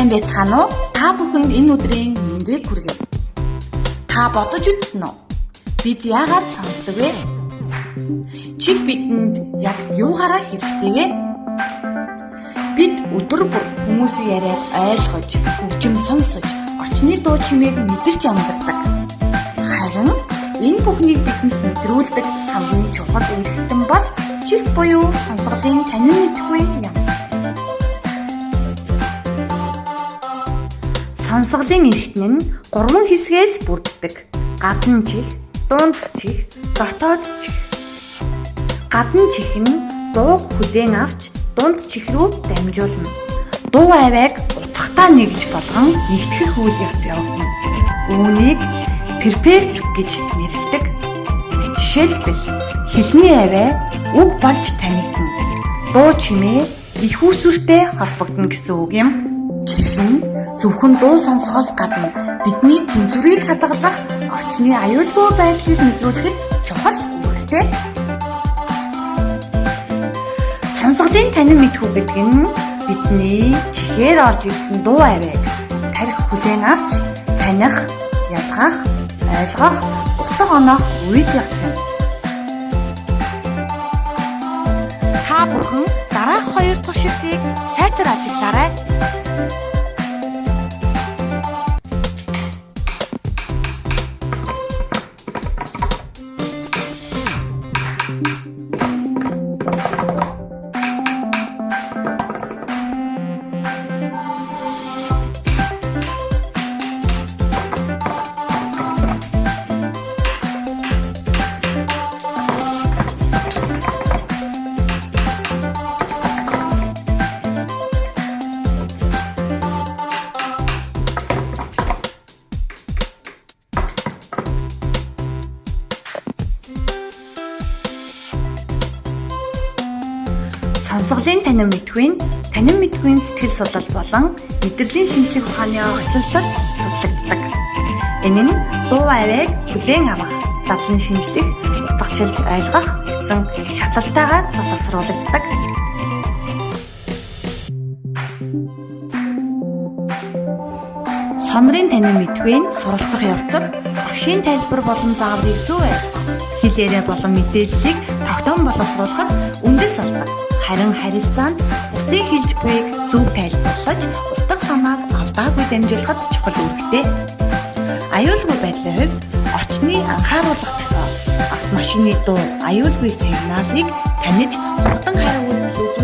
Сайн байцгаана уу? Та бүхэнд энэ өдрийн мэндийг хүргэе. Та бодож үзсэн үү? Бид яагаад сонсдог вэ? Чих бидэнд яг юугаараа хэрэгтэй вэ? Бид өдөр бүр хүмүүсийн яриаг ойлгож, хөгжим сонсож, орчны дуу чимээг мэдэрч амьдардаг. Харин энэ бүхнийг бидэнд мэдрүүлдэг хамгийн чухал эрхтэн бол чих буюу сонсголын танин мэдхгүй юм. Сонсголын эрхтэн нь 3 хэсгээс бүрддэг. Гадна чих, дунд чих, дотоод чих. Гадна чих нь дууг хүлээн авч дунд чих рүү дамжуулна. Дуу авийг утгатай нэгж болгон нэгтгэх үйл явц явагдана. Үүнийг перперц гэж нэрлэдэг. Жишээлбэл хэлний аваа үг болж танигдана. Дуу чимээ их усүртэй холбогдно гэсэн үг юм. Чих нь зөвхөн дуу сонсохоос гадна бидний тэнцвэрийг хадгалах, орчны аюулгүй байдлыг мэдрүүлэхэд чухал үүрэгтэй. Сонсголын танин мэдхүү гэдэг нь бидний чихээр орж ирсэн дуу авийг тарих хүлээн авч таних, ялгах, ойлгох, утга оноох үйл явц юм. Та бүхэн дараах 2 дахь шилжийг сайтар ажиглаарай. Сонсголын танин мэдхүйн сэтгэл судлал болон мэдрэлийн шинжлэх ухааны онцлогцол судлагддаг. Энэ нь дуу авийг хүлээн авах, задлан шинжлэх, утгачлж ойлгох гэсэн шатлалтайгаар боловсруулагддаг. Сонрын танин мэдхүйн суралцах явцад багшийн тайлбар болон зааврыг зөв ойлгох, хэл яриа болон мэдээллийг тогтоон боловсруулахад үндэс болдог. Харин харилцаанд бусдыг хэлж буйг зөв тайлбарлаж, утга санааг алдаагүй дамжуулахад чухал үүрэгтэй. Аюулгүй байдлын хувьд орчны анхааруулгах технологи, автомашины дуу, аюулгүй сигналыг таниж хурдан хариу үйлдэл